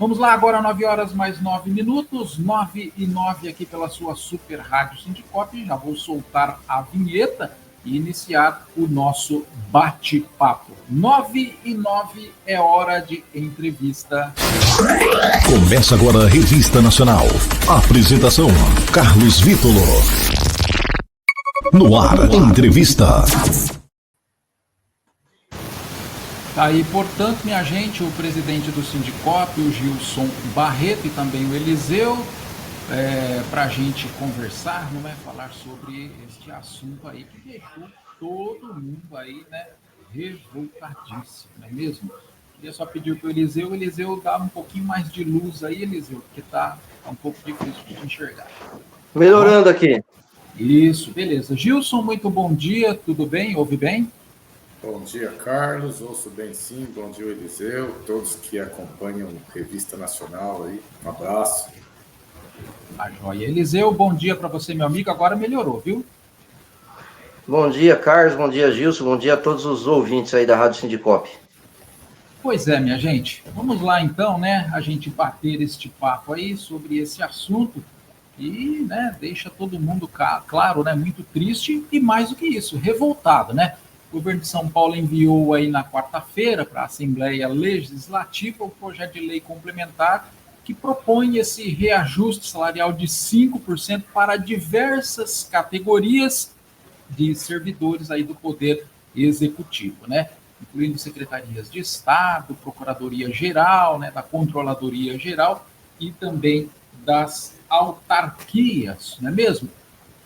Vamos lá, agora 9 horas mais 9 minutos, 9 e 9 aqui pela sua Super Rádio Sindicop. Já vou soltar a vinheta e iniciar o nosso bate-papo. 9 e 9 é hora de entrevista. Começa agora a Revista Nacional. Apresentação, Carlos Vítolo. No ar, entrevista. Tá aí, portanto, minha gente, o presidente do Sindicop, o Gilson Barreto, e também o Eliseu, para a gente conversar, não é? Falar sobre este assunto aí que deixou todo mundo aí, né, revoltadíssimo, não é mesmo? Queria só pedir para o Eliseu dar um pouquinho mais de luz aí, Eliseu, porque tá um pouco difícil de enxergar. Melhorando aqui. Isso, beleza. Gilson, muito bom dia, tudo bem? Ouve bem? Bom dia, Carlos. Ouço bem, sim. Bom dia, Eliseu. Todos que acompanham a Revista Nacional aí. Um abraço. A joia. Eliseu, bom dia para você, meu amigo. Agora melhorou, viu? Bom dia, Carlos. Bom dia, Gilson. Bom dia a todos os ouvintes aí da Rádio Sindicop. Pois é, minha gente. Vamos lá, então, né? A gente bater este papo aí sobre esse assunto e, né, deixa todo mundo, claro, né, muito triste e, mais do que isso, revoltado, né? O governo de São Paulo enviou aí na quarta-feira para a Assembleia Legislativa o projeto de lei complementar que propõe esse reajuste salarial de 5% para diversas categorias de servidores aí do Poder Executivo, né? Incluindo secretarias de Estado, Procuradoria-Geral, né, da Controladoria Geral e também das autarquias, não é mesmo?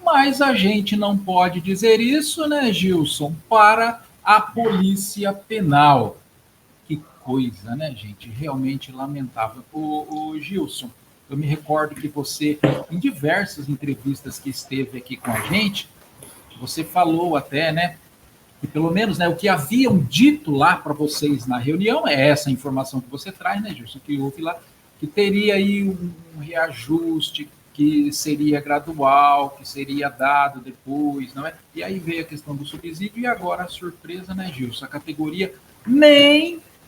Mas a gente não pode dizer isso, né, Gilson, para a Polícia Penal. Que coisa, né, gente? Realmente lamentável. O Gilson, eu me recordo que você, em diversas entrevistas que esteve aqui com a gente, você falou até, né, que pelo menos, né, o que haviam dito lá para vocês na reunião, é essa informação que você traz, né, Gilson, que houve lá, que teria aí um reajuste que seria gradual, que seria dado depois, não é? E aí veio a questão do subsídio e agora a surpresa, né, Gilson? A categoria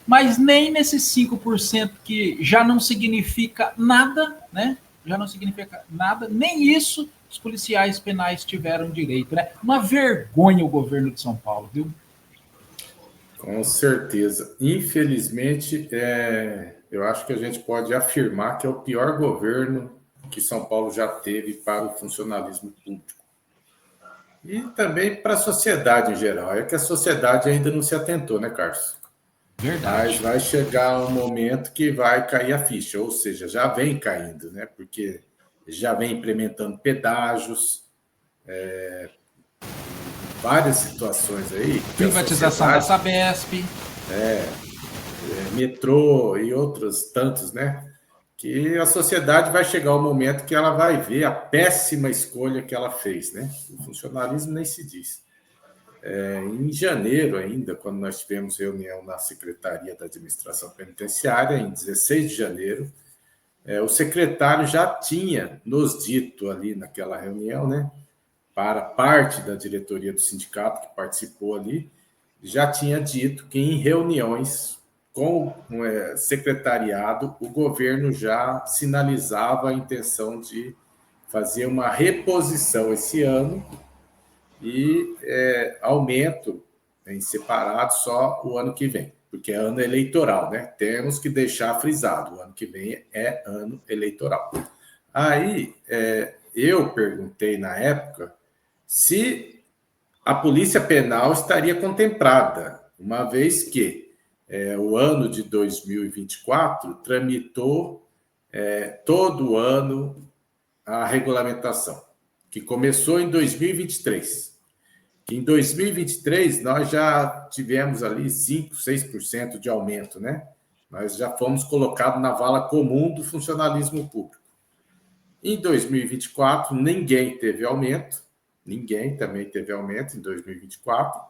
mas nem nesses 5% que já não significa nada, né? Já não significa nada, nem isso os policiais penais tiveram direito, né? Uma vergonha o governo de São Paulo, viu? Com certeza. Infelizmente, eu acho que a gente pode afirmar que é o pior governo que São Paulo já teve para o funcionalismo público. E também para a sociedade em geral. É que a sociedade ainda não se atentou, né, Carlos? Verdade. Mas vai chegar um momento que vai cair a ficha, ou seja, já vem caindo, né? Porque já vem implementando pedágios, várias situações aí. Privatização da Sabesp. Metrô e outros tantos, né? Que a sociedade vai chegar o momento que ela vai ver a péssima escolha que ela fez, né? O funcionalismo nem se diz. Em janeiro ainda, quando nós tivemos reunião na Secretaria da Administração Penitenciária, em 16 de janeiro, o secretário já tinha nos dito ali naquela reunião, né? Para parte da diretoria do sindicato que participou ali, já tinha dito que em reuniões com o secretariado, o governo já sinalizava a intenção de fazer uma reposição esse ano e aumento em separado só o ano que vem, porque é ano eleitoral, né? Temos que deixar frisado, o ano que vem é ano eleitoral. Aí, eu perguntei na época se a Polícia Penal estaria contemplada, uma vez que o ano de 2024 tramitou todo ano a regulamentação, que começou em 2023. Em 2023, nós já tivemos ali 5%, 6% de aumento, né? Nós já fomos colocados na vala comum do funcionalismo público. Em 2024, ninguém teve aumento, ninguém também teve aumento em 2024.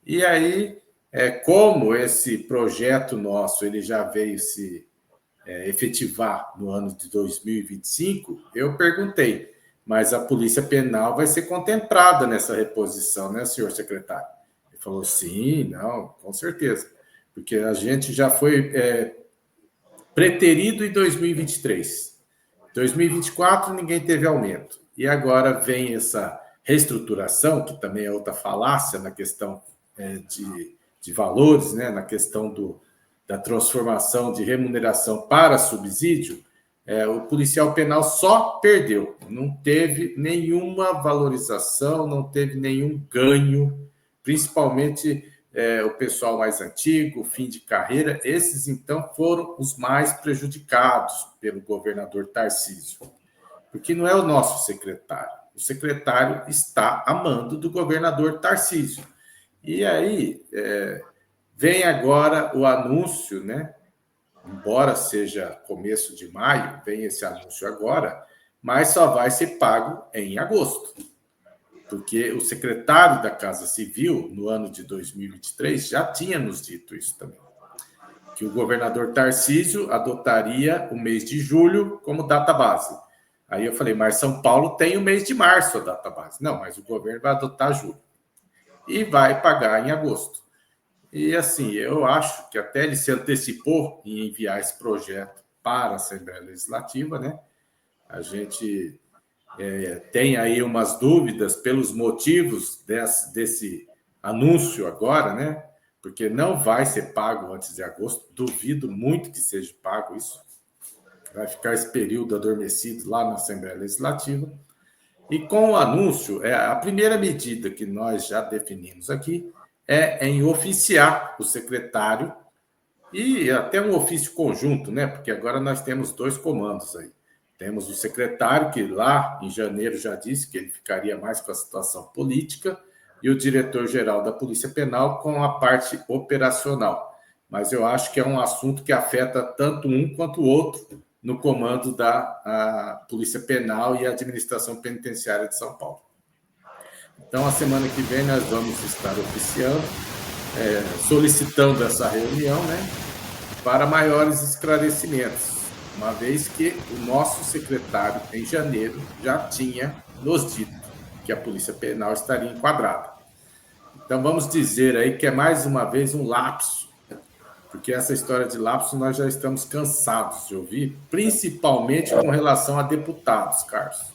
E aí, como esse projeto nosso ele já veio se efetivar no ano de 2025, eu perguntei, mas a Polícia Penal vai ser contemplada nessa reposição, né, senhor secretário? Ele falou, sim, não, com certeza, porque a gente já foi preterido em 2023. 2024, ninguém teve aumento. E agora vem essa reestruturação, que também é outra falácia na questão de valores, né? Na questão da transformação de remuneração para subsídio. O policial penal só perdeu, não teve nenhuma valorização, não teve nenhum ganho, principalmente o pessoal mais antigo, fim de carreira. Esses, então, foram os mais prejudicados pelo governador Tarcísio, porque não é o nosso secretário. O secretário está a mando do governador Tarcísio. E aí vem agora o anúncio, né? Embora seja começo de maio, vem esse anúncio agora, mas só vai ser pago em agosto. Porque o secretário da Casa Civil, no ano de 2023, já tinha nos dito isso também, que o governador Tarcísio adotaria o mês de julho como data base. Aí eu falei, mas São Paulo tem o mês de março a data base. Não, mas o governo vai adotar julho. E vai pagar em agosto. E, assim, eu acho que até ele se antecipou em enviar esse projeto para a Assembleia Legislativa, né? A gente tem aí umas dúvidas pelos motivos desse anúncio agora, né? Porque não vai ser pago antes de agosto. Duvido muito que seja pago isso. Vai ficar esse período adormecido lá na Assembleia Legislativa. E com o anúncio, a primeira medida que nós já definimos aqui é em oficiar o secretário e até um ofício conjunto, né? Porque agora nós temos 2 comandos aí. Temos o secretário, que lá em janeiro já disse que ele ficaria mais com a situação política, e o diretor-geral da Polícia Penal com a parte operacional. Mas eu acho que é um assunto que afeta tanto um quanto o outro no comando da Polícia Penal e Administração Penitenciária de São Paulo. Então, a semana que vem, nós vamos estar oficiando, solicitando essa reunião, né, para maiores esclarecimentos, uma vez que o nosso secretário, em janeiro, já tinha nos dito que a Polícia Penal estaria enquadrada. Então, vamos dizer aí que é mais uma vez um lapso, porque essa história de lapso nós já estamos cansados de ouvir, principalmente com relação a deputados, Carlos.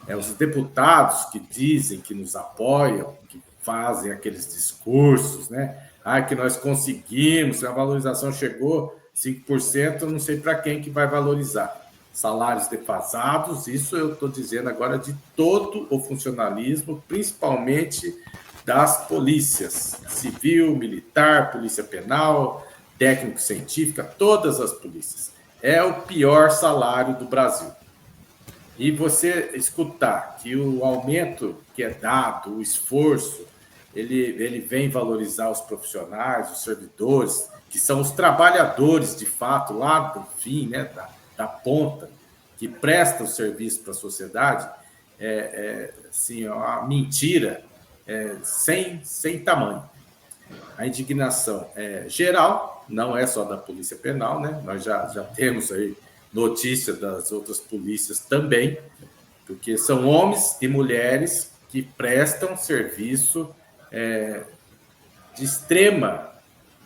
Os deputados que dizem que nos apoiam, que fazem aqueles discursos, né? Que nós conseguimos, a valorização chegou 5%, eu não sei para quem que vai valorizar. Salários defasados, isso eu estou dizendo agora de todo o funcionalismo, principalmente das polícias, civil, militar, polícia penal, técnico-científica, todas as polícias. É o pior salário do Brasil. E você escutar que o aumento que é dado, o esforço, ele vem valorizar os profissionais, os servidores, que são os trabalhadores, de fato, lá do fim, né, da ponta, que prestam serviço para a sociedade, assim, uma mentira sem tamanho. A indignação é geral, não é só da Polícia Penal, né? Nós já temos aí notícia das outras polícias também, porque são homens e mulheres que prestam serviço de extrema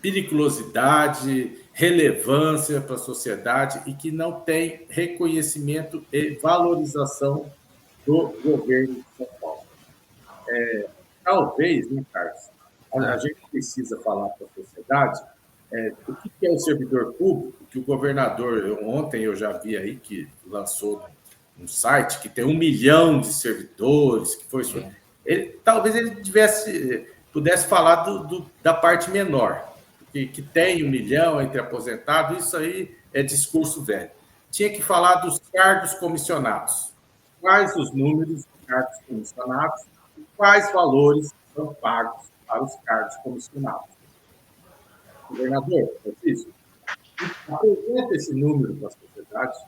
periculosidade, relevância para a sociedade e que não tem reconhecimento e valorização do governo de São Paulo. Talvez, né, Carlos, a gente precisa falar para a sociedade o que é o servidor público, que o governador, ontem eu já vi aí que lançou um site que tem 1 milhão de servidores, que foi isso. Talvez ele pudesse falar da parte menor, que tem 1 milhão entre aposentados, isso aí é discurso velho. Tinha que falar dos cargos comissionados. Quais os números dos cargos comissionados e quais valores são pagos para os cargos comissionados. Governador, Francisco, apresenta esse número para a sociedade.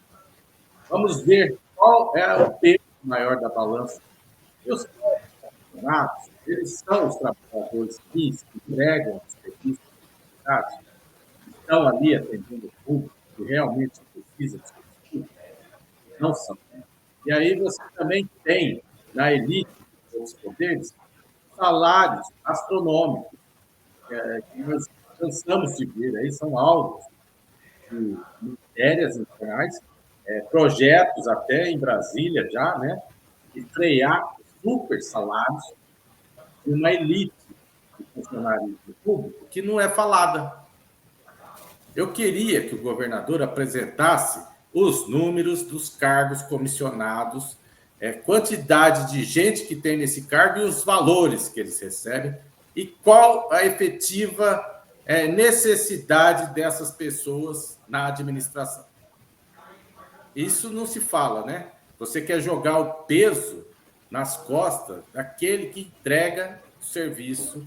Vamos ver qual é o peso maior da balança. E os comissionados, eles são os trabalhadores que entregam os serviços da sociedade, que estão ali atendendo o público, que realmente precisa de serviço. Não são. E aí você também tem, na elite dos poderes, salários astronômicos, que nós cansamos de ver, aí são altos. de matérias internacionais, projetos até em Brasília já, né, de frear super salários de uma elite de funcionários públicos que não é falada. Eu queria que o governador apresentasse os números dos cargos comissionados, quantidade de gente que tem nesse cargo e os valores que eles recebem, e qual a efetiva necessidade dessas pessoas na administração. Isso não se fala, né? Você quer jogar o peso nas costas daquele que entrega o serviço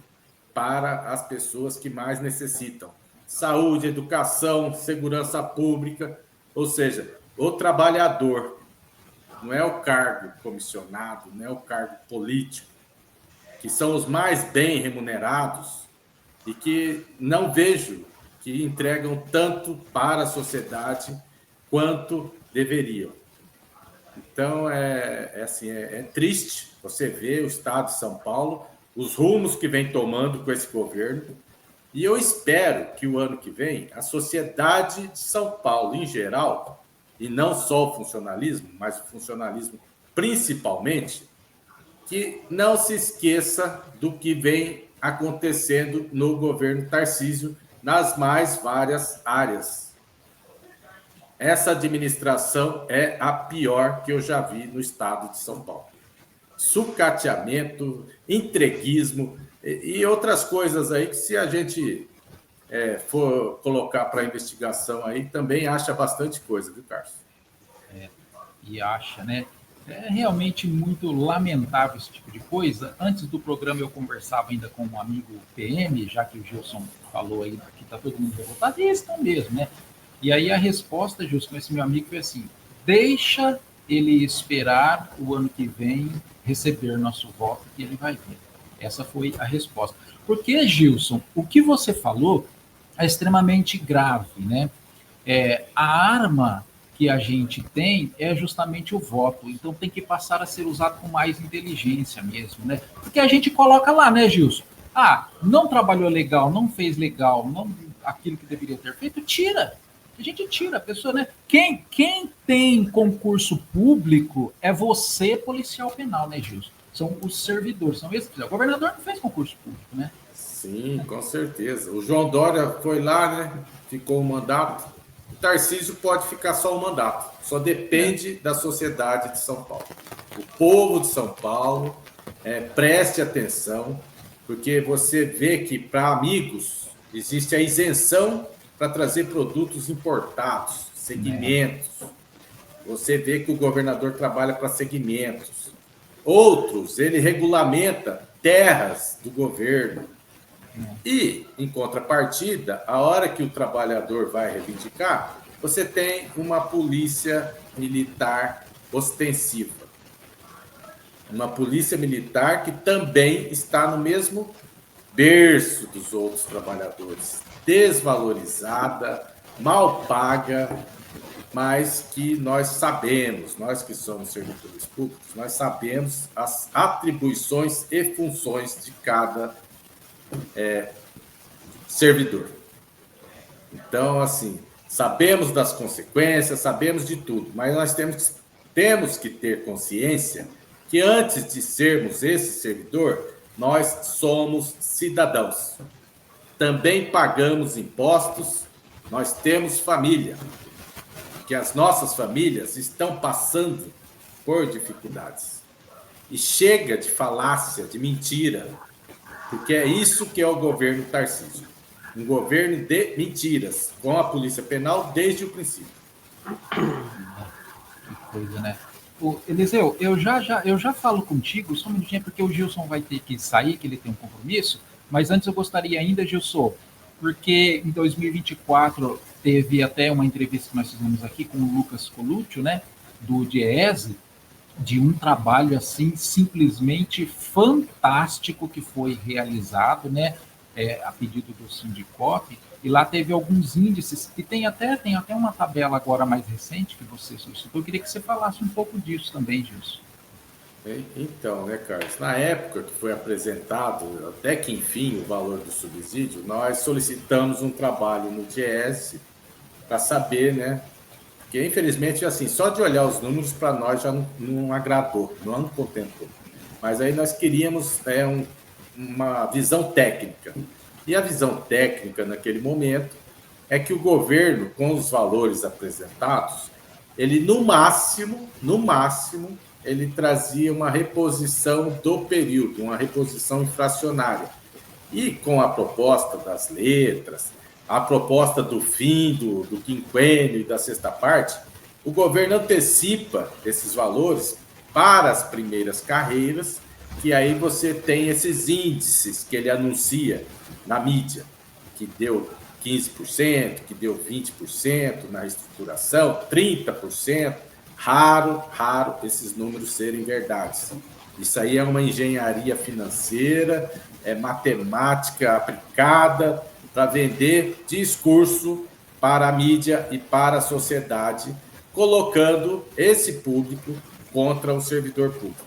para as pessoas que mais necessitam. Saúde, educação, segurança pública, ou seja, o trabalhador, não é o cargo comissionado, não é o cargo político, que são os mais bem remunerados e que não vejo que entregam tanto para a sociedade quanto deveriam. Então, é triste você ver o Estado de São Paulo, os rumos que vem tomando com esse governo, e eu espero que o ano que vem a sociedade de São Paulo, em geral, e não só o funcionalismo, mas o funcionalismo principalmente, que não se esqueça do que vem acontecendo no governo Tarcísio nas mais várias áreas. Essa administração é a pior que eu já vi no estado de São Paulo. Sucateamento, entreguismo e outras coisas aí que, se a gente for colocar para investigação aí, também acha bastante coisa, viu, Carlos? E acha, né? É realmente muito lamentável esse tipo de coisa. Antes do programa eu conversava ainda com um amigo PM, já que o Gilson falou aí que está todo mundo revoltado, e eles estão mesmo, né? E aí a resposta, Gilson, com esse meu amigo foi assim: deixa ele esperar o ano que vem receber nosso voto que ele vai ver. Essa foi a resposta. Porque, Gilson, o que você falou é extremamente grave, né? A arma que a gente tem é justamente o voto. Então tem que passar a ser usado com mais inteligência mesmo, né? Porque a gente coloca lá, né, Gilson? Não trabalhou legal, não fez legal, não aquilo que deveria ter feito, tira. A gente tira a pessoa, né? Quem tem concurso público é você, policial penal, né, Gilson? São os servidores, são esses. O governador não fez concurso público, né? Sim, com certeza. O João Dória foi lá, né? Ficou um mandato. O Tarcísio pode ficar só um mandato. Só depende da sociedade de São Paulo. O povo de São Paulo, preste atenção, porque você vê que para amigos existe a isenção para trazer produtos importados, segmentos. Você vê que o governador trabalha para segmentos. Outros, ele regulamenta terras do governo. E, em contrapartida, a hora que o trabalhador vai reivindicar, você tem uma polícia militar ostensiva. Uma polícia militar que também está no mesmo berço dos outros trabalhadores. Desvalorizada, mal paga, mas que nós sabemos, nós que somos servidores públicos, nós sabemos as atribuições e funções de cada servidor. Então, assim, sabemos das consequências, sabemos de tudo, mas nós temos que ter consciência que antes de sermos esse servidor, nós somos cidadãos. Também pagamos impostos, nós temos família, que as nossas famílias estão passando por dificuldades. E chega de falácia, de mentira, porque é isso que é o governo Tarcísio. Um governo de mentiras, com a Polícia Penal desde o princípio. Que coisa, né? Eliseu, eu já falo contigo, só um minutinho, porque o Gilson vai ter que sair, que ele tem um compromisso, mas antes eu gostaria ainda, Gilson, porque em 2024 teve até uma entrevista que nós fizemos aqui com o Lucas Colucci, né, do Diese, de um trabalho assim simplesmente fantástico que foi realizado, né, a pedido do Sindicop, e lá teve alguns índices, e tem até uma tabela agora mais recente que você solicitou. Eu queria que você falasse um pouco disso também, Gilson. Então, né, Carlos, na época que foi apresentado, até que enfim, o valor do subsídio, nós solicitamos um trabalho no Diese para saber, né? Porque, infelizmente, assim, só de olhar os números para nós já não agradou, não contentou. Mas aí nós queríamos uma visão técnica. E a visão técnica, naquele momento, é que o governo, com os valores apresentados, ele, no máximo, ele trazia uma reposição do período, uma reposição inflacionária. E com a proposta das letras, a proposta do fim do quinquênio e da sexta parte, o governo antecipa esses valores para as primeiras carreiras, que aí você tem esses índices que ele anuncia na mídia, que deu 15%, que deu 20% na reestruturação, 30%. Raro esses números serem verdades. Isso aí é uma engenharia financeira, é matemática aplicada para vender discurso para a mídia e para a sociedade, colocando esse público contra o servidor público,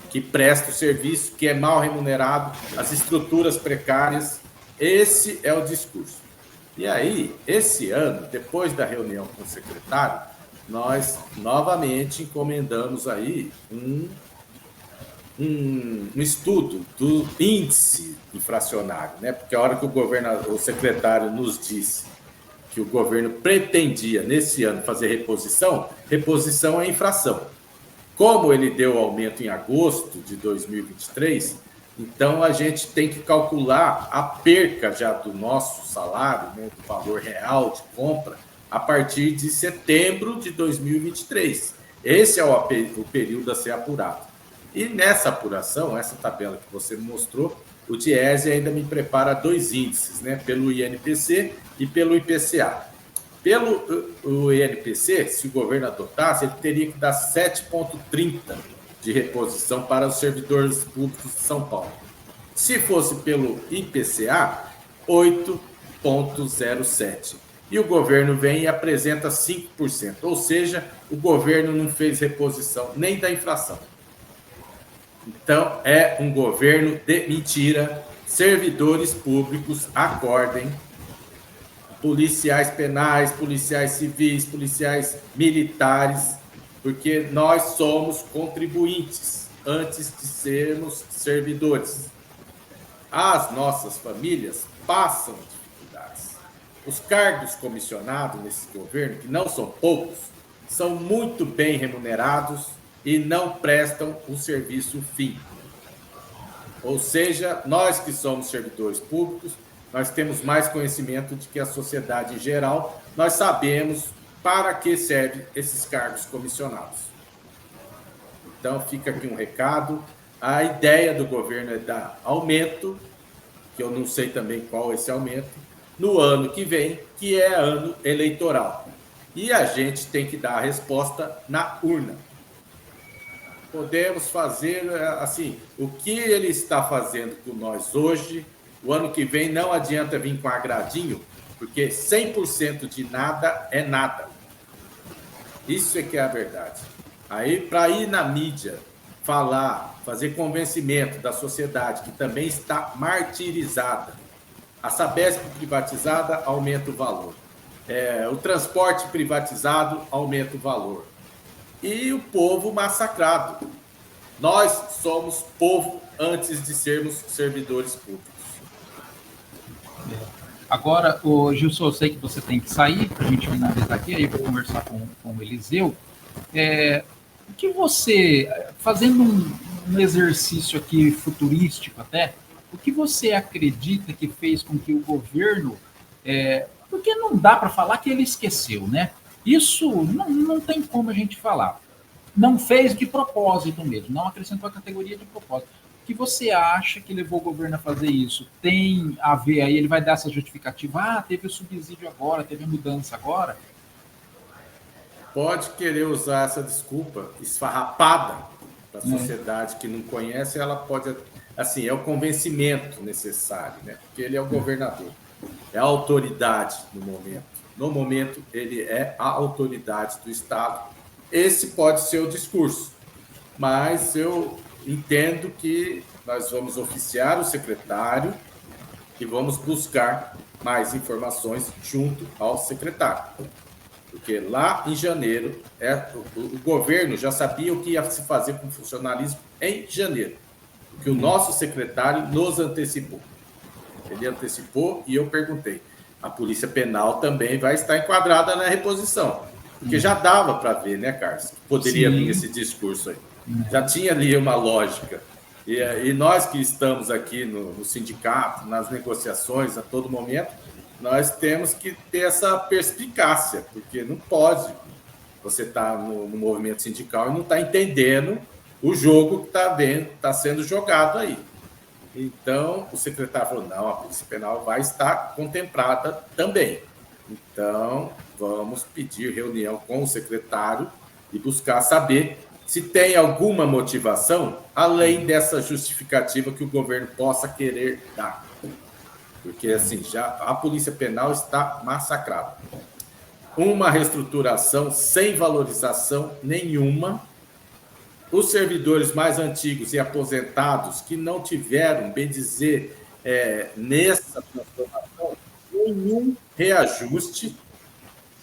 que presta o serviço, que é mal remunerado, as estruturas precárias. Esse é o discurso. E aí, esse ano, depois da reunião com o secretário, nós novamente encomendamos aí um estudo do índice inflacionário, né? Porque a hora que o secretário nos disse que o governo pretendia, nesse ano, fazer reposição é inflação. Como ele deu aumento em agosto de 2023, então a gente tem que calcular a perca já do nosso salário, né, do valor real de compra, a partir de setembro de 2023. Esse é o período a ser apurado. E nessa apuração, essa tabela que você mostrou, o Diese ainda me prepara 2 índices, né, pelo INPC e pelo IPCA. Pelo INPC, se o governo adotasse, ele teria que dar 7,30 de reposição para os servidores públicos de São Paulo. Se fosse pelo IPCA, 8,07. E o governo vem e apresenta 5%. Ou seja, o governo não fez reposição nem da inflação. Então, é um governo de mentira. Servidores públicos, acordem. Policiais penais, policiais civis, policiais militares, porque nós somos contribuintes antes de sermos servidores. As nossas famílias passam dificuldades. Os cargos comissionados nesse governo, que não são poucos, são muito bem remunerados e não prestam o serviço fim. Ou seja, nós que somos servidores públicos, nós temos mais conhecimento de que a sociedade em geral, nós sabemos para que servem esses cargos comissionados. Então, fica aqui um recado. A ideia do governo é dar aumento, que eu não sei também qual é esse aumento, no ano que vem, que é ano eleitoral. E a gente tem que dar a resposta na urna. Podemos fazer, assim, o que ele está fazendo com nós hoje. O ano que vem não adianta vir com agradinho, porque 100% de nada é nada. Isso é que é a verdade. Aí, para ir na mídia, falar, fazer convencimento da sociedade, que também está martirizada. A Sabesp privatizada aumenta o valor. O transporte privatizado aumenta o valor. E o povo massacrado. Nós somos povo antes de sermos servidores públicos. Agora, Gilson, eu sei que você tem que sair para a gente finalizar aqui, aí eu vou conversar com o Eliseu. O que você, fazendo um exercício aqui futurístico até, o que você acredita que fez com que o governo, porque não dá para falar que ele esqueceu, né? Isso não tem como a gente falar. Não fez de propósito mesmo, não acrescentou a categoria de propósito. O que você acha que levou o governo a fazer isso? Tem a ver aí, ele vai dar essa justificativa, teve o subsídio agora, teve a mudança agora? Pode querer usar essa desculpa esfarrapada para a sociedade que não conhece, ela pode, assim, é o convencimento necessário, né? Porque ele é o governador, é a autoridade no momento. No momento, ele é a autoridade do Estado. Esse pode ser o discurso, mas eu entendo que nós vamos oficiar o secretário e vamos buscar mais informações junto ao secretário. Porque lá em janeiro, o governo já sabia o que ia se fazer com o funcionalismo em janeiro, porque o nosso secretário nos antecipou. Ele antecipou e eu perguntei. A Polícia Penal também vai estar enquadrada na reposição, porque já dava para ver, né, Carlos? Poderia vir esse discurso aí. Já tinha ali uma lógica. E nós que estamos aqui no sindicato, nas negociações a todo momento, nós temos que ter essa perspicácia, porque não pode você estar no movimento sindical e não estar entendendo o jogo que está sendo jogado aí. Então, o secretário falou, não, a Polícia Penal vai estar contemplada também. Então, vamos pedir reunião com o secretário e buscar saber se tem alguma motivação além dessa justificativa que o governo possa querer dar. Porque, assim, já a Polícia Penal está massacrada. Uma reestruturação sem valorização nenhuma. Os servidores mais antigos e aposentados que não tiveram, bem dizer, nessa transformação, nenhum reajuste.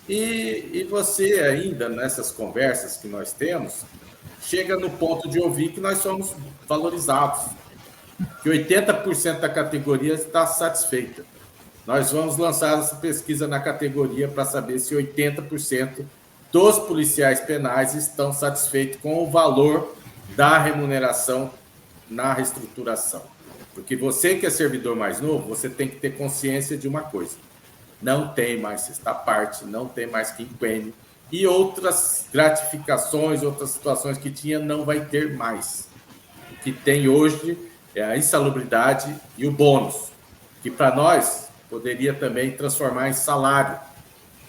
E você ainda, nessas conversas que nós temos, chega no ponto de ouvir que nós somos valorizados, que 80% da categoria está satisfeita. Nós vamos lançar essa pesquisa na categoria para saber se 80% dos policiais penais estão satisfeitos com o valor da remuneração na reestruturação. Porque você que é servidor mais novo, você tem que ter consciência de uma coisa. Não tem mais sexta parte, não tem mais quinquênio, e outras gratificações, outras situações que tinha, não vai ter mais. O que tem hoje é a insalubridade e o bônus, que para nós poderia também transformar em salário,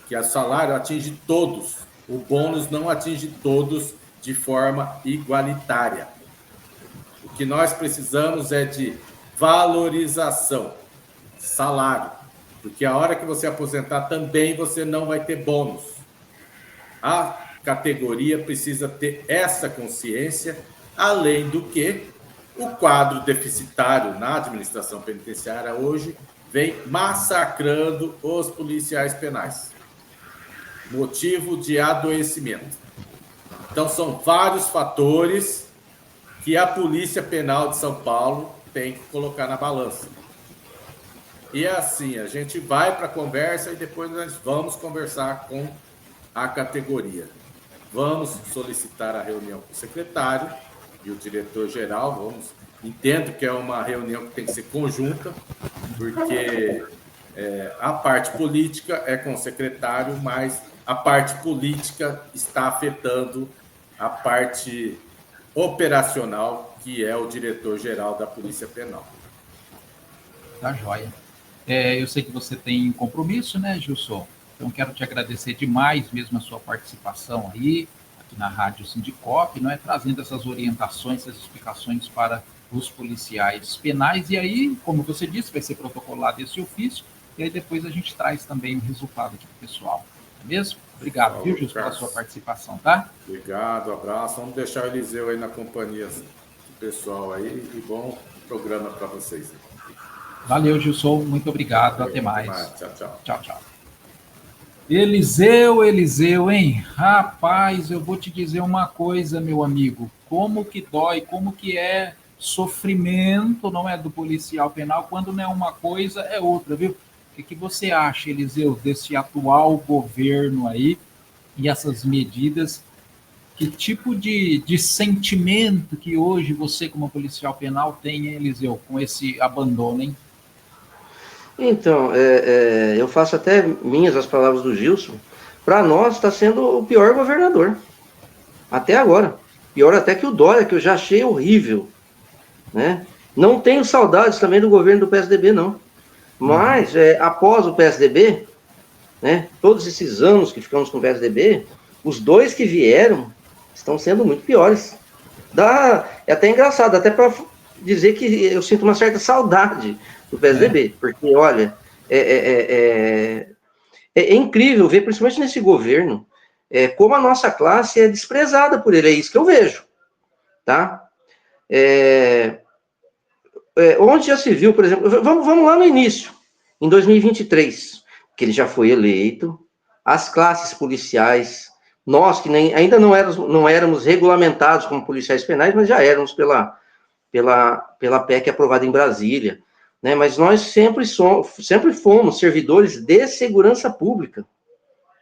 que o salário atinge todos, o bônus não atinge todos de forma igualitária. O que nós precisamos é de valorização, salário, porque a hora que você aposentar também você não vai ter bônus. A categoria precisa ter essa consciência, além do que o quadro deficitário na administração penitenciária hoje vem massacrando os policiais penais. Motivo de adoecimento. Então, são vários fatores que a Polícia Penal de São Paulo tem que colocar na balança. E é assim, a gente vai para a conversa e depois nós vamos conversar com a categoria. Vamos solicitar a reunião com o secretário e o diretor-geral. Entendo que é uma reunião que tem que ser conjunta, porque a parte política é com o secretário, mas a parte política está afetando a parte operacional, que é o diretor-geral da Polícia Penal. Tá joia. Eu sei que você tem compromisso, né, Gilson? Então, quero te agradecer demais mesmo a sua participação aí, aqui na Rádio Sindicop, não é? Trazendo essas orientações, essas explicações para os policiais penais. E aí, como você disse, vai ser protocolado esse ofício, e aí depois a gente traz também o resultado aqui para o pessoal. Não é mesmo? Obrigado, viu, Gilson, pela sua participação, tá? Obrigado, abraço. Vamos deixar o Eliseu aí na companhia do pessoal aí, e bom programa para vocês. Valeu, Gilson, muito obrigado, até mais. Tchau, tchau. Tchau, tchau. Eliseu, hein? Rapaz, eu vou te dizer uma coisa, meu amigo. Como que dói, como que é sofrimento, não é, do policial penal, quando não é uma coisa, é outra, viu? O que você acha, Eliseu, desse atual governo aí e essas medidas? Que tipo de sentimento que hoje você, como policial penal, tem, hein, Eliseu, com esse abandono, hein? Então, eu faço até minhas as palavras do Gilson. Para nós está sendo o pior governador. Até agora. Pior até que o Dória, que eu já achei horrível. Né? Não tenho saudades também do governo do PSDB, não. Mas, após o PSDB, né, todos esses anos que ficamos com o PSDB, os dois que vieram estão sendo muito piores. É até engraçado, até para dizer que eu sinto uma certa saudade do PSDB, porque, olha, é incrível ver, principalmente nesse governo, como a nossa classe é desprezada por ele, é isso que eu vejo, tá? onde já se viu, por exemplo, vamos lá no início, em 2023, que ele já foi eleito, as classes policiais, nós que ainda não éramos regulamentados como policiais penais, mas já éramos pela PEC aprovada em Brasília, né? Mas nós sempre fomos servidores de segurança pública,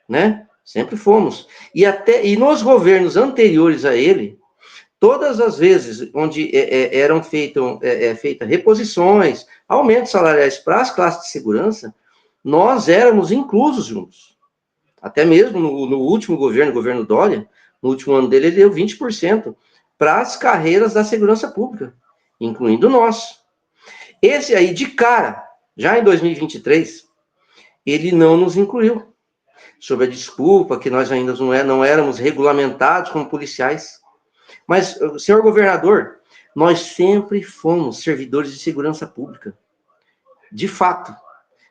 né? Sempre fomos. E nos governos anteriores a ele, todas as vezes onde eram feitas reposições, aumentos salariais para as classes de segurança, nós éramos inclusos juntos. Até mesmo no último governo, o governo Dória, no último ano dele, ele deu 20% para as carreiras da segurança pública, incluindo nós. Esse aí, de cara, já em 2023, ele não nos incluiu, sob a desculpa que nós ainda não éramos regulamentados como policiais. Mas, senhor governador, nós sempre fomos servidores de segurança pública. De fato.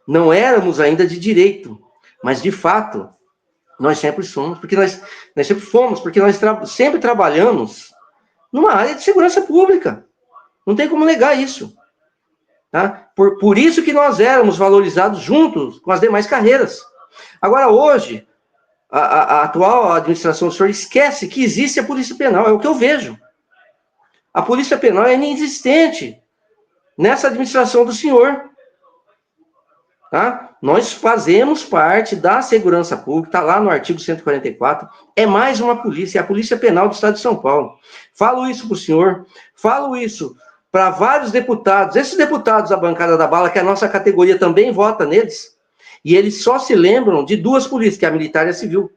Não éramos ainda de direito, mas, de fato, nós sempre somos, porque nós sempre fomos, porque nós sempre trabalhamos numa área de segurança pública. Não tem como negar isso. Tá? Por isso que nós éramos valorizados juntos com as demais carreiras. Agora, hoje, a atual administração do senhor esquece que existe a Polícia Penal, é o que eu vejo. A Polícia Penal é inexistente nessa administração do senhor. Tá? Nós fazemos parte da segurança pública, está lá no artigo 144, é mais uma polícia, é a Polícia Penal do Estado de São Paulo. Falo isso para o senhor, falo isso para vários deputados, esses deputados da bancada da bala, que a nossa categoria também vota neles, e eles só se lembram de duas polícias, que é a militar e a civil.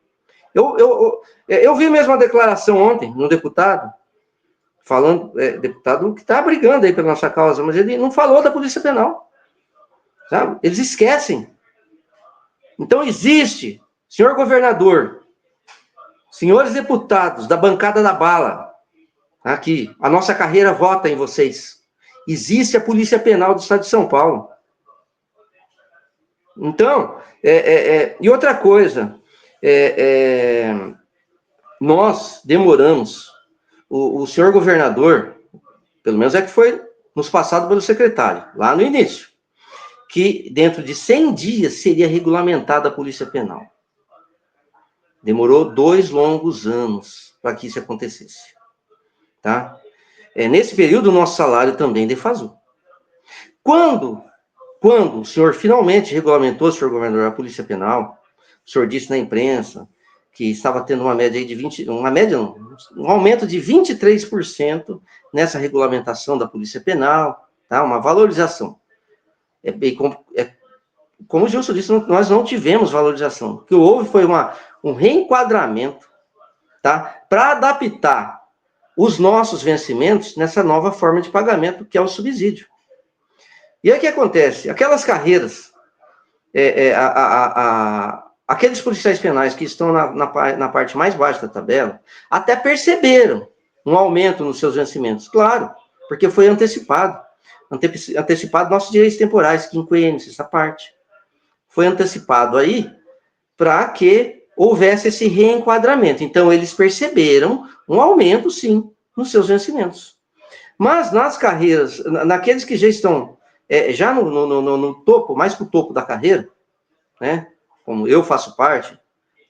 Eu vi mesmo uma declaração ontem, de um deputado, falando, deputado que está brigando aí pela nossa causa, mas ele não falou da Polícia Penal. Sabe? Eles esquecem. Então existe, senhor governador, senhores deputados da bancada da bala, aqui, a nossa carreira vota em vocês. Existe a Polícia Penal do Estado de São Paulo. Então, e outra coisa, nós demoramos, o senhor governador, pelo menos é que foi nos passado pelo secretário, lá no início, que dentro de 100 dias seria regulamentada a Polícia Penal. Demorou 2 longos anos para que isso acontecesse. Tá? Nesse período, o nosso salário também defasou. Quando o senhor finalmente regulamentou, senhor governador, a Polícia Penal, o senhor disse na imprensa que estava tendo uma média aí de um aumento de 23% nessa regulamentação da Polícia Penal, tá? Uma valorização. Como o Gilson disse, nós não tivemos valorização. O que houve foi um reenquadramento, tá? Para adaptar os nossos vencimentos nessa nova forma de pagamento, que é o subsídio. E aí o que acontece? Aquelas carreiras, aqueles policiais penais que estão na parte mais baixa da tabela, até perceberam um aumento nos seus vencimentos. Claro, porque foi antecipado nossos direitos temporais, quinquênios, essa parte. Foi antecipado aí para que houvesse esse reenquadramento. Então, eles perceberam um aumento, sim, nos seus vencimentos. Mas nas carreiras, naqueles que já estão já no topo, mais para o topo da carreira, né, como eu faço parte,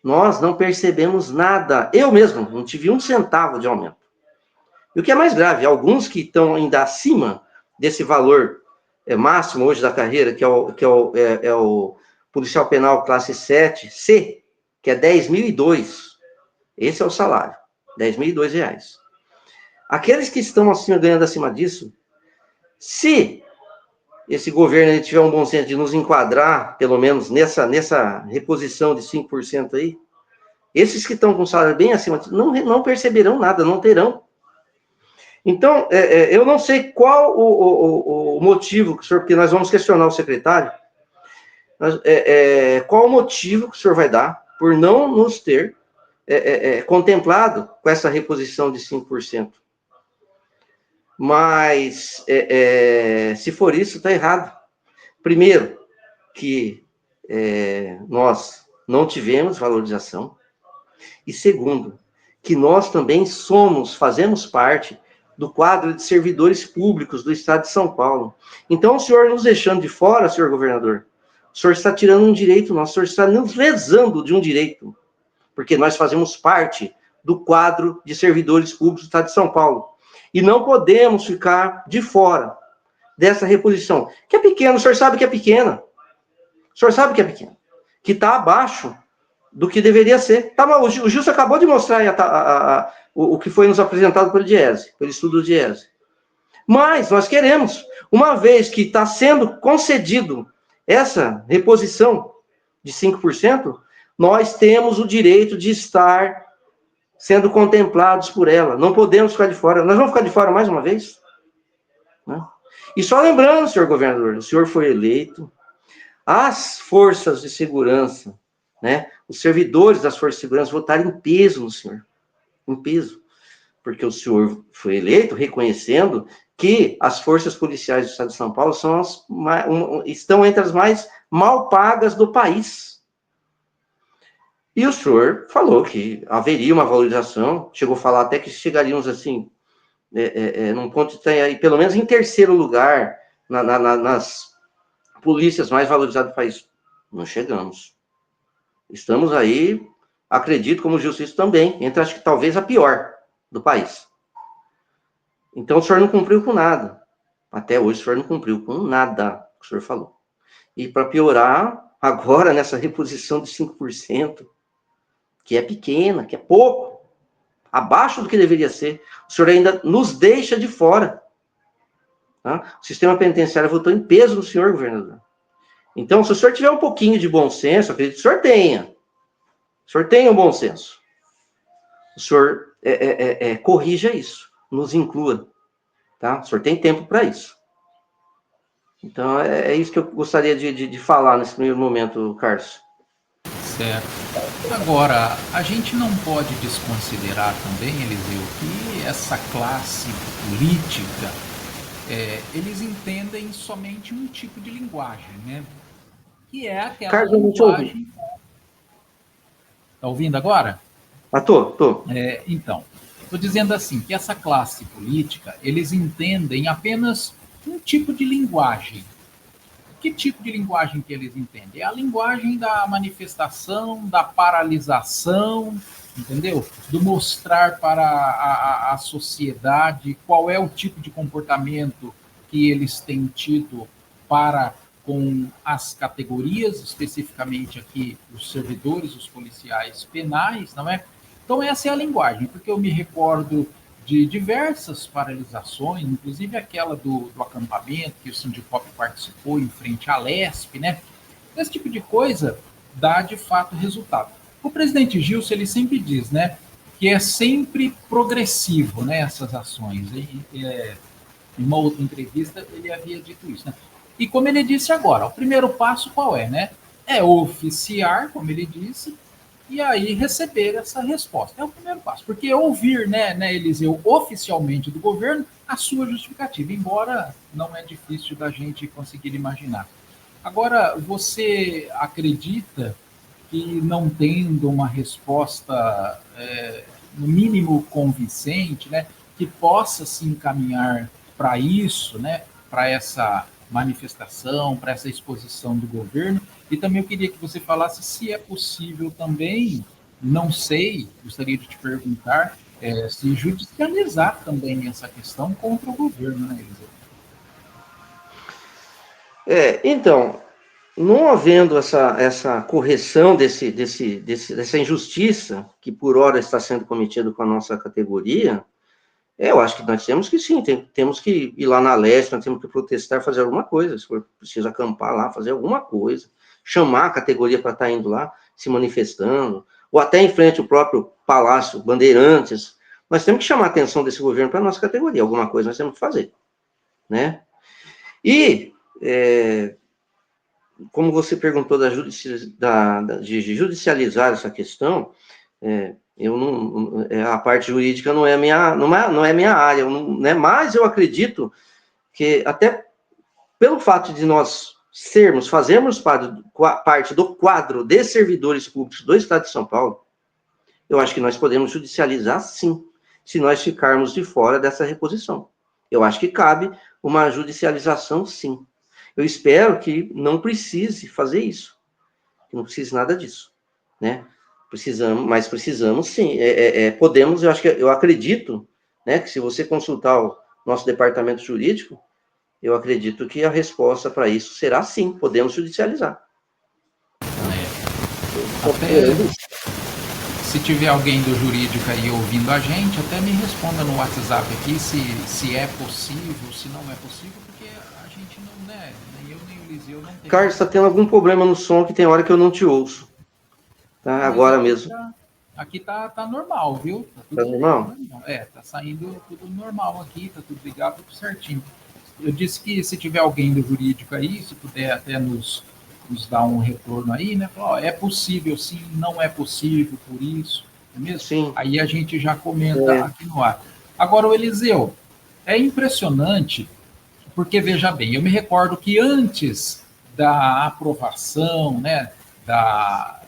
nós não percebemos nada. Eu mesmo não tive 1 centavo de aumento. E o que é mais grave, alguns que estão ainda acima desse valor máximo hoje da carreira, que é o policial penal classe 7C, que é 10.002. Esse é o salário, R$10.002. Aqueles que estão acima, ganhando acima disso, se esse governo tiver um bom senso de nos enquadrar, pelo menos nessa reposição de 5% aí, esses que estão com salário bem acima disso, não perceberão nada, não terão. Então, eu não sei qual o motivo, porque nós vamos questionar o secretário, qual o motivo que o senhor vai dar por não nos ter contemplado com essa reposição de 5%. Mas, se for isso, está errado. Primeiro, que nós não tivemos valorização. E segundo, que nós também fazemos parte do quadro de servidores públicos do Estado de São Paulo. Então, o senhor nos deixando de fora, senhor governador, o senhor está tirando um direito nosso, o senhor está nos lesando de um direito, porque nós fazemos parte do quadro de servidores públicos do Estado de São Paulo. E não podemos ficar de fora dessa reposição, que é pequena, o senhor sabe que é pequena. O senhor sabe que é pequena, que está abaixo do que deveria ser. Tá, o Gilson acabou de mostrar aí o que foi nos apresentado pelo Diese, pelo estudo do Diese. Mas nós queremos, uma vez que está sendo concedido essa reposição de 5%, nós temos o direito de estar sendo contemplados por ela. Não podemos ficar de fora. Nós vamos ficar de fora mais uma vez? Né? E só lembrando, senhor governador, o senhor foi eleito, as forças de segurança, né, os servidores das forças de segurança votaram em peso no senhor. Em peso. Porque o senhor foi eleito reconhecendo que as forças policiais do Estado de São Paulo estão entre as mais mal pagas do país. E o senhor falou que haveria uma valorização, chegou a falar até que chegaríamos assim, num ponto de estar aí, pelo menos em terceiro lugar, nas polícias mais valorizadas do país. Não chegamos. Estamos aí, acredito, como justiça também, entre acho que talvez a pior do país. Então o senhor não cumpriu com nada. Até hoje o senhor não cumpriu com nada que o senhor falou. E para piorar, agora nessa reposição de 5%, que é pequena, que é pouco, abaixo do que deveria ser, o senhor ainda nos deixa de fora. Tá? O sistema penitenciário votou em peso no senhor, governador. Então, se o senhor tiver um pouquinho de bom senso, acredito que o senhor tenha. O senhor tenha um bom senso. O senhor corrija isso, nos inclua. Tá? O senhor tem tempo para isso. Então, é isso que eu gostaria de falar nesse primeiro momento, Carlos. Certo. Agora, a gente não pode desconsiderar também, Eliseu, que essa classe política, eles entendem somente um tipo de linguagem, né? Que é aquela Carlos, linguagem... Está ouvindo agora? Tô. Então, estou dizendo assim, que essa classe política, eles entendem apenas um tipo de linguagem. Que tipo de linguagem que eles entendem? É a linguagem da manifestação, da paralisação, entendeu? Do mostrar para a sociedade qual é o tipo de comportamento que eles têm tido para com as categorias, especificamente aqui os servidores, os policiais penais, não é? Então essa é a linguagem, porque eu me recordo de diversas paralisações, inclusive aquela do acampamento, que o Sindicop participou em frente à Lesp, né? Esse tipo de coisa dá, de fato, resultado. O presidente Gilson, ele sempre diz, né, que é sempre progressivo, né, essas ações. Em uma outra entrevista, ele havia dito isso, né? E como ele disse agora, o primeiro passo qual é, né? É oficiar, como ele disse, e aí receber essa resposta. É o primeiro passo, porque ouvir, né, Eliseu, oficialmente do governo, a sua justificativa, embora não é difícil da gente conseguir imaginar. Agora, você acredita que não tendo uma resposta, no mínimo convincente, né, que possa se encaminhar para isso, né, para essa manifestação, para essa exposição do governo? E também eu queria que você falasse se é possível também, não sei, gostaria de te perguntar, se judicializar também essa questão contra o governo, né, Eliseu? Então, não havendo essa correção dessa injustiça que por hora está sendo cometida com a nossa categoria, eu acho que nós temos que sim, temos que ir lá na Leste, nós temos que protestar, fazer alguma coisa, se for preciso acampar lá, fazer alguma coisa, chamar a categoria para estar indo lá, se manifestando, ou até em frente ao próprio Palácio Bandeirantes. Nós temos que chamar a atenção desse governo para a nossa categoria, alguma coisa nós temos que fazer, né? E, como você perguntou de judicializar essa questão, a parte jurídica não é minha área, né? Mas eu acredito que até pelo fato de nós fazermos parte do quadro de servidores públicos do Estado de São Paulo, eu acho que nós podemos judicializar sim. se nós ficarmos de fora dessa reposição. Eu acho que cabe uma judicialização, sim. Eu espero que não precise fazer isso, que não precise nada disso, né? Precisamos sim. Podemos, eu acredito, né, que se você consultar o nosso departamento jurídico, eu acredito que a resposta para isso será sim, podemos judicializar. Até se tiver alguém do jurídico aí ouvindo a gente, até me responda no WhatsApp aqui se é possível, se não é possível, porque a gente não, né, nem eu nem o Eliseu não tem. Carlos, está tendo algum problema no som que tem hora que eu não te ouço. Tá? Agora mesmo. Aqui tá normal, viu? Tá normal? Tá saindo tudo normal aqui, tá tudo ligado, tudo certinho. Eu disse que se tiver alguém do jurídico aí, se puder até nos dar um retorno aí, né? Falar, é possível sim, não é possível por isso, não é mesmo? Sim. Aí a gente já comenta aqui no ar. Agora, o Eliseu, é impressionante, porque veja bem, eu me recordo que antes da aprovação, né, da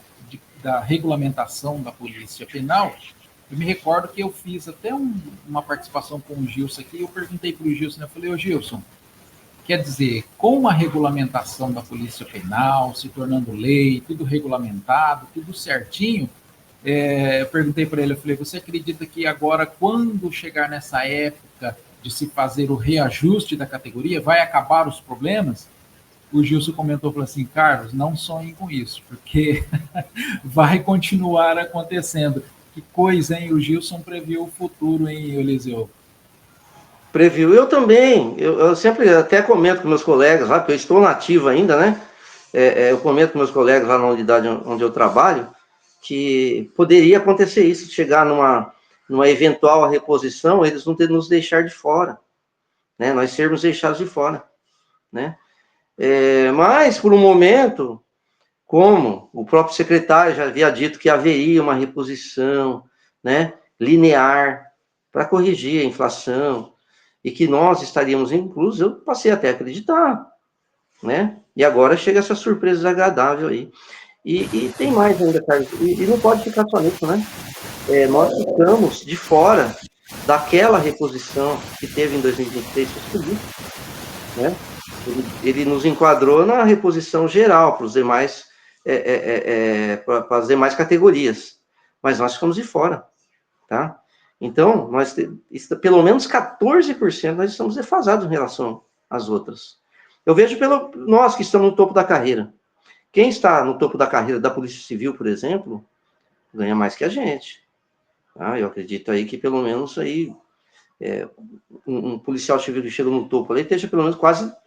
regulamentação da Polícia Penal, eu me recordo que eu fiz até uma participação com o Gilson aqui, eu perguntei para o Gilson, né, eu falei, ô Gilson, quer dizer, com a regulamentação da Polícia Penal, se tornando lei, tudo regulamentado, tudo certinho, eu perguntei para ele, eu falei, você acredita que agora, quando chegar nessa época de se fazer o reajuste da categoria, vai acabar os problemas? O Gilson comentou, falou assim, Carlos, não sonhe com isso, porque vai continuar acontecendo. Que coisa, hein? O Gilson previu o futuro, hein, Eliseu? Previu. Eu também. Eu sempre até comento com meus colegas lá, porque eu estou nativo ainda, né? Eu comento com meus colegas lá na unidade onde eu trabalho, que poderia acontecer isso, chegar numa eventual reposição, eles não nos deixar de fora, né? Nós sermos deixados de fora, né? Mas, por um momento, como o próprio secretário já havia dito que haveria uma reposição, né, linear para corrigir a inflação e que nós estaríamos inclusos, eu passei até a acreditar, né? E agora chega essa surpresa desagradável aí. E tem mais ainda, Carlos, e não pode ficar só nisso, né? Nós ficamos de fora daquela reposição que teve em 2023, né? Ele nos enquadrou na reposição geral para os demais, para as demais categorias, mas nós ficamos de fora, tá? Então, pelo menos 14% nós estamos defasados em relação às outras. Eu vejo nós que estamos no topo da carreira. Quem está no topo da carreira da Polícia Civil, por exemplo, ganha mais que a gente. Tá? Eu acredito aí que pelo menos aí um policial civil que chega no topo ali esteja pelo menos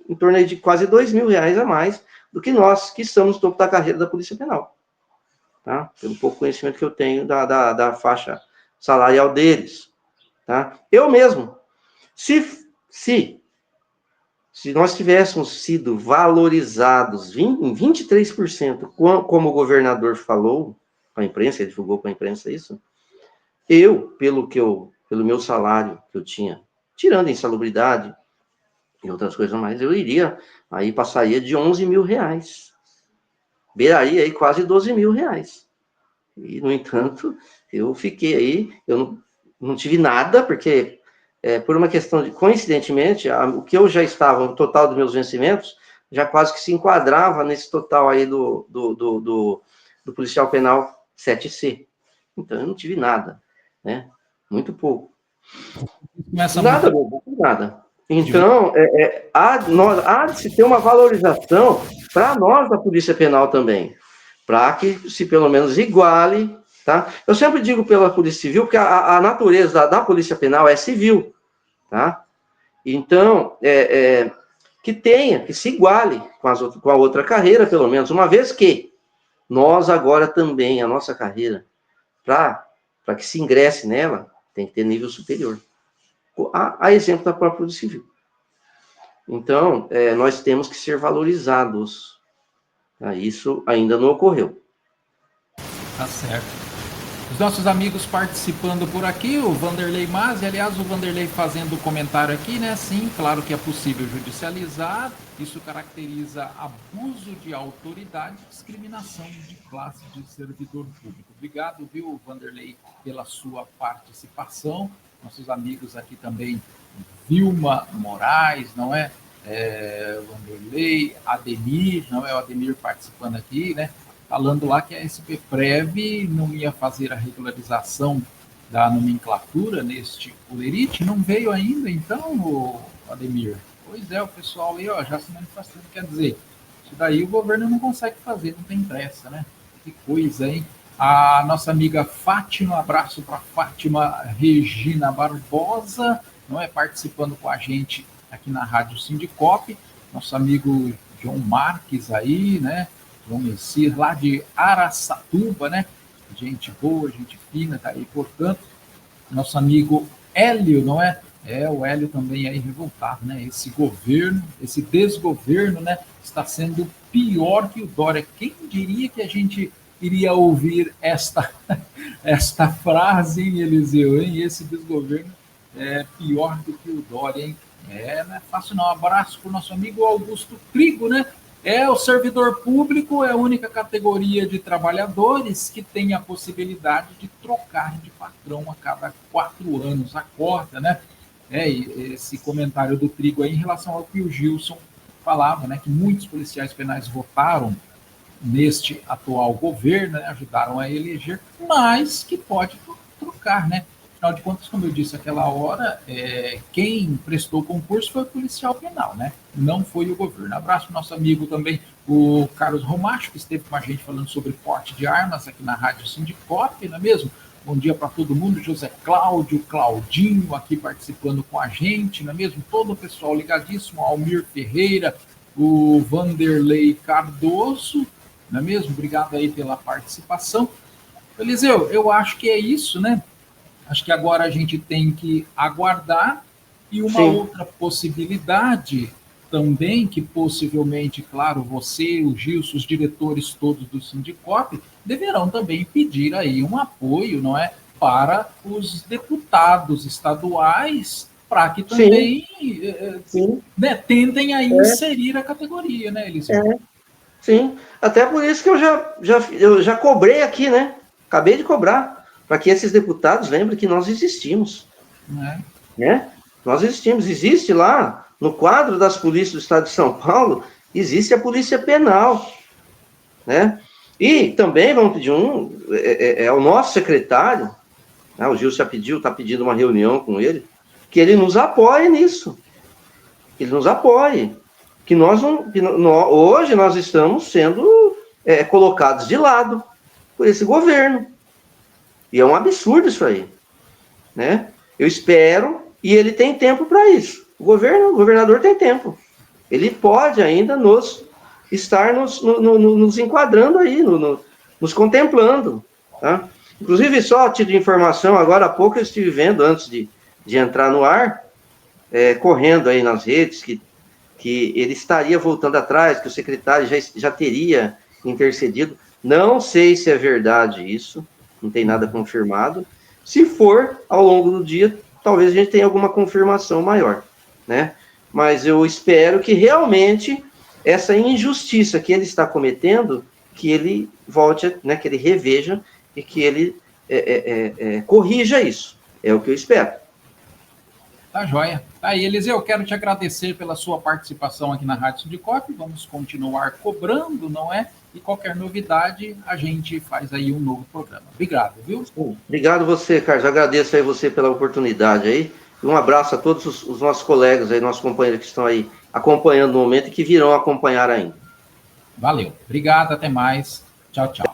em torno de quase R$2.000 a mais do que nós que estamos no topo da carreira da Polícia Penal. Tá? Pelo pouco conhecimento que eu tenho da faixa salarial deles. Tá? Eu mesmo, se nós tivéssemos sido valorizados em 23%, como o governador falou com a imprensa, ele divulgou com a imprensa isso, pelo meu salário que eu tinha, tirando a insalubridade e outras coisas mais, aí passaria de R$11.000. Beiraria aí quase R$12.000. E, no entanto, eu fiquei aí, eu não tive nada, porque por uma questão de, coincidentemente, o que eu já estava, o total dos meus vencimentos, já quase que se enquadrava nesse total aí do policial penal 7C. Então, eu não tive nada, né? Muito pouco. Nada. Então, há de se ter uma valorização para nós da Polícia Penal também, para que se pelo menos iguale, tá? Eu sempre digo pela Polícia Civil que a natureza da Polícia Penal é civil, tá? Então, que se iguale com a outra carreira, pelo menos, uma vez que nós agora também, a nossa carreira, para que se ingresse nela, tem que ter nível superior. A exemplo da própria Polícia Civil. Então, nós temos que ser valorizados. Tá? Isso ainda não ocorreu. Tá certo. Os nossos amigos participando por aqui, o Vanderlei Mazzi, aliás, o Vanderlei fazendo comentário aqui, né? Sim, claro que é possível judicializar, isso caracteriza abuso de autoridade e discriminação de classe de servidor público. Obrigado, viu, Vanderlei, pela sua participação. nossos amigos aqui também, Vilma Moraes, não é? Vanderlei, Ademir, não é? O Ademir participando aqui, né? Falando lá que a SPPrev não ia fazer a regularização da nomenclatura neste Olerite, não veio ainda, então, Ademir? Pois é, o pessoal aí, ó, já se manifestando, quer dizer, isso daí o governo não consegue fazer, não tem pressa, né? Que coisa, hein? A nossa amiga Fátima, abraço para Fátima Regina Barbosa, não é? Participando com a gente aqui na Rádio Sindicop, nosso amigo João Marques aí, né? João Messias, lá de Araçatuba, né? Gente boa, gente fina, tá aí, portanto, nosso amigo Hélio, não é? O Hélio também aí revoltado, né? Esse governo, esse desgoverno, né? Está sendo pior que o Dória. Quem diria que a gente iria ouvir esta frase, hein, Eliseu, hein? Esse desgoverno é pior do que o Dória, hein? Não é fácil não. Um abraço para o nosso amigo Augusto Trigo, né? O servidor público é a única categoria de trabalhadores que tem a possibilidade de trocar de patrão a cada 4 anos. Acorda, né? E esse comentário do Trigo aí em relação ao que o Gilson falava, né? Que muitos policiais penais votaram neste atual governo, né, ajudaram a eleger, mas que pode trocar, né? Afinal de contas, como eu disse aquela hora, quem prestou concurso foi o policial penal, né? Não foi o governo. Abraço para o nosso amigo também, o Carlos Romacho, que esteve com a gente falando sobre porte de armas aqui na Rádio Sindicop, não é mesmo? Bom dia para todo mundo, José Cláudio, Claudinho aqui participando com a gente, não é mesmo? Todo o pessoal ligadíssimo, Almir Ferreira, o Vanderlei Cardoso, não é mesmo? Obrigado aí pela participação. Eliseu, eu acho que é isso, né? Acho que agora a gente tem que aguardar e uma outra possibilidade também, que possivelmente, claro, você, o Gilson, os diretores todos do Sindicop, deverão também pedir aí um apoio, não é? Para os deputados estaduais, para que também né, tentem aí inserir a categoria, né, Eliseu? Sim, até por isso que eu já cobrei aqui, né? Acabei de cobrar, para que esses deputados lembrem que nós existimos. Né? Nós existimos. Existe lá, no quadro das polícias do Estado de São Paulo, existe a Polícia Penal. Né? E também vamos pedir o nosso secretário, né? O Gil já pediu, está pedindo uma reunião com ele, que ele nos apoie nisso. Que ele nos apoie. Que hoje nós estamos sendo colocados de lado por esse governo. E é um absurdo isso aí. Né? Eu espero, e ele tem tempo para isso. O governador tem tempo. Ele pode ainda estar nos enquadrando aí, nos contemplando. Tá? Inclusive, só a título de informação, agora há pouco eu estive vendo, antes de entrar no ar, correndo aí nas redes, que ele estaria voltando atrás, que o secretário já teria intercedido. Não sei se é verdade isso, não tem nada confirmado. Se for, ao longo do dia, talvez a gente tenha alguma confirmação maior, né? Mas eu espero que realmente essa injustiça que ele está cometendo, que ele volte, né, que ele reveja e que ele corrija isso. É o que eu espero. Tá joia. Tá aí, Eliseu, eu quero te agradecer pela sua participação aqui na Rádio Sindicop. Vamos continuar cobrando, não é? E qualquer novidade, a gente faz aí um novo programa. Obrigado, viu? Obrigado você, Carlos. Agradeço aí você pela oportunidade aí. E um abraço a todos os nossos colegas aí, nossos companheiros que estão aí acompanhando no momento e que virão acompanhar ainda. Valeu. Obrigado, até mais. Tchau, tchau.